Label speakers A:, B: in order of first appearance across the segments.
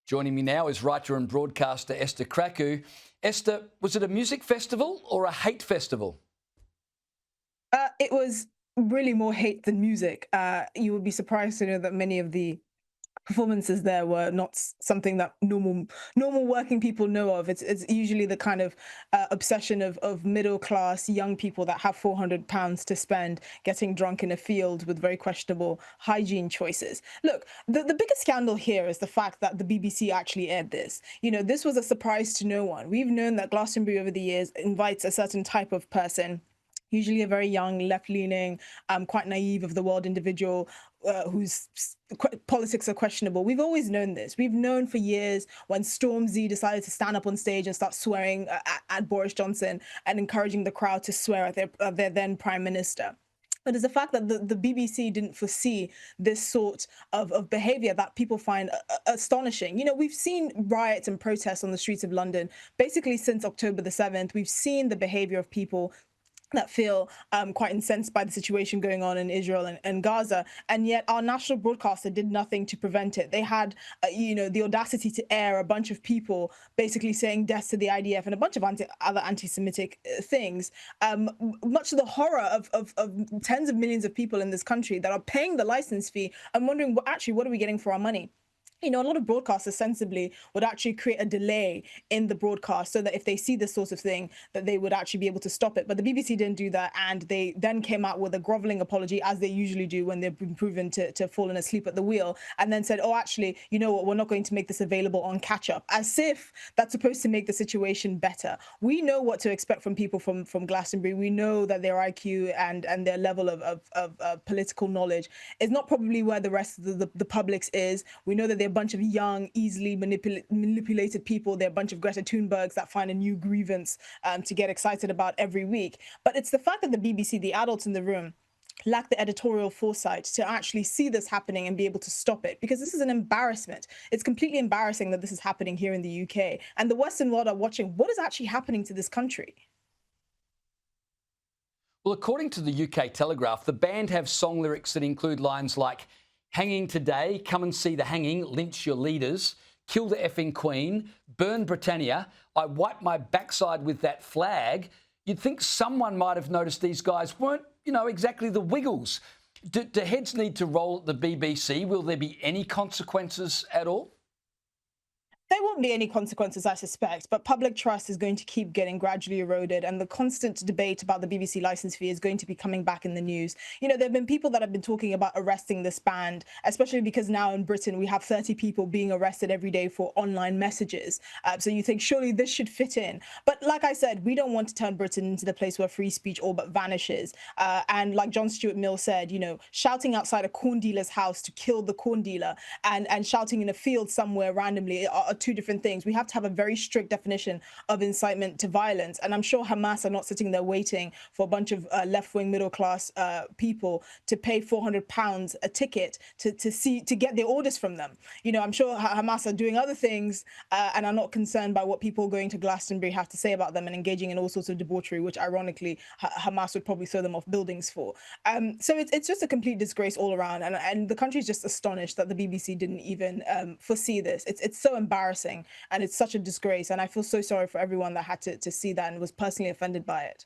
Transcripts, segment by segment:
A: Joining me now is writer and broadcaster Esther Krakue. Esther, was it a music festival or a hate festival?
B: It was really more hate than music. You would be surprised to know that many of the performances there were not something that normal working people know of. It's usually the kind of obsession of middle class young people that have £400 to spend getting drunk in a field with very questionable hygiene choices. Look, the biggest scandal here is the fact that the BBC actually aired this. You know, this was a surprise to no one. We've known that Glastonbury over the years invites a certain type of person, usually a very young, left-leaning, quite naive of the world individual whose politics are questionable. We've always known this. We've known for years when Stormzy decided to stand up on stage and start swearing at Boris Johnson and encouraging the crowd to swear at their then prime minister. But it's the fact that the BBC didn't foresee this sort of behavior that people find astonishing. You know, we've seen riots and protests on the streets of London basically since October the 7th. We've seen the behavior of people that feel quite incensed by the situation going on in Israel and Gaza, and yet our national broadcaster did nothing to prevent it. They had, the audacity to air a bunch of people basically saying death to the IDF and a bunch of other anti-Semitic things, much to the horror of tens of millions of people in this country that are paying the license fee and wondering, well, actually, what are we getting for our money? You know, a lot of broadcasters sensibly would actually create a delay in the broadcast so that if they see this sort of thing, that they would actually be able to stop it. But the BBC didn't do that. And they then came out with a groveling apology, as they usually do when they've been proven to fallen asleep at the wheel, and then said, oh, actually, you know what, we're not going to make this available on catch up, as if that's supposed to make the situation better. We know what to expect from people from Glastonbury. We know that their IQ and their level of political knowledge is not probably where the rest of the public's is. We know that they're a bunch of young, easily manipulated people. They're a bunch of Greta Thunbergs that find a new grievance to get excited about every week. But it's the fact that the BBC, the adults in the room, lack the editorial foresight to actually see this happening and be able to stop it, because this is an embarrassment. It's completely embarrassing that this is happening here in the UK, and the Western world are watching what is actually happening to this country.
A: Well, according to the UK Telegraph, the band have song lyrics that include lines like hanging today, come and see the hanging, lynch your leaders, kill the effing Queen, burn Britannia, I wipe my backside with that flag. You'd think someone might have noticed these guys weren't, exactly the Wiggles. Do heads need to roll at the BBC? Will there be any consequences at all?
B: There won't be any consequences, I suspect, but public trust is going to keep getting gradually eroded, and the constant debate about the BBC license fee is going to be coming back in the news. You know, there have been people that have been talking about arresting this band, especially because now in Britain we have 30 people being arrested every day for online messages. So you think surely this should fit in. But like I said, we don't want to turn Britain into the place where free speech all but vanishes. And like John Stuart Mill said, shouting outside a corn dealer's house to kill the corn dealer and shouting in a field somewhere randomly are two different things. We have to have a very strict definition of incitement to violence. And I'm sure Hamas are not sitting there waiting for a bunch of left-wing middle-class people to pay £400 a ticket to get their orders from them. I'm sure Hamas are doing other things and are not concerned by what people going to Glastonbury have to say about them and engaging in all sorts of debauchery, which ironically Hamas would probably throw them off buildings for. So it's just a complete disgrace all around. And the country is just astonished that the BBC didn't even foresee this. It's so embarrassing. And it's such a disgrace. And I feel so sorry for everyone that had to see that and was personally offended by it.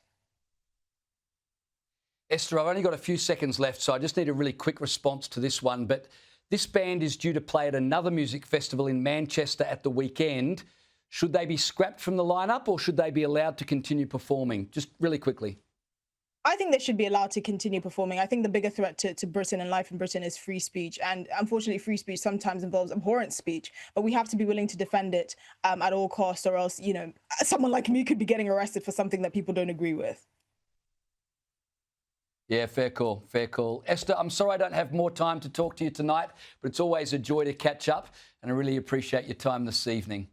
A: Esther, I've only got a few seconds left, so I just need a really quick response to this one. But this band is due to play at another music festival in Manchester at the weekend. Should they be scrapped from the lineup, or should they be allowed to continue performing? Just really quickly.
B: I think they should be allowed to continue performing. I think the bigger threat to Britain and life in Britain is free speech. And unfortunately, free speech sometimes involves abhorrent speech. But we have to be willing to defend it at all costs, or else, someone like me could be getting arrested for something that people don't agree with.
A: Yeah, fair call, fair call. Esther, I'm sorry I don't have more time to talk to you tonight, but it's always a joy to catch up, and I really appreciate your time this evening.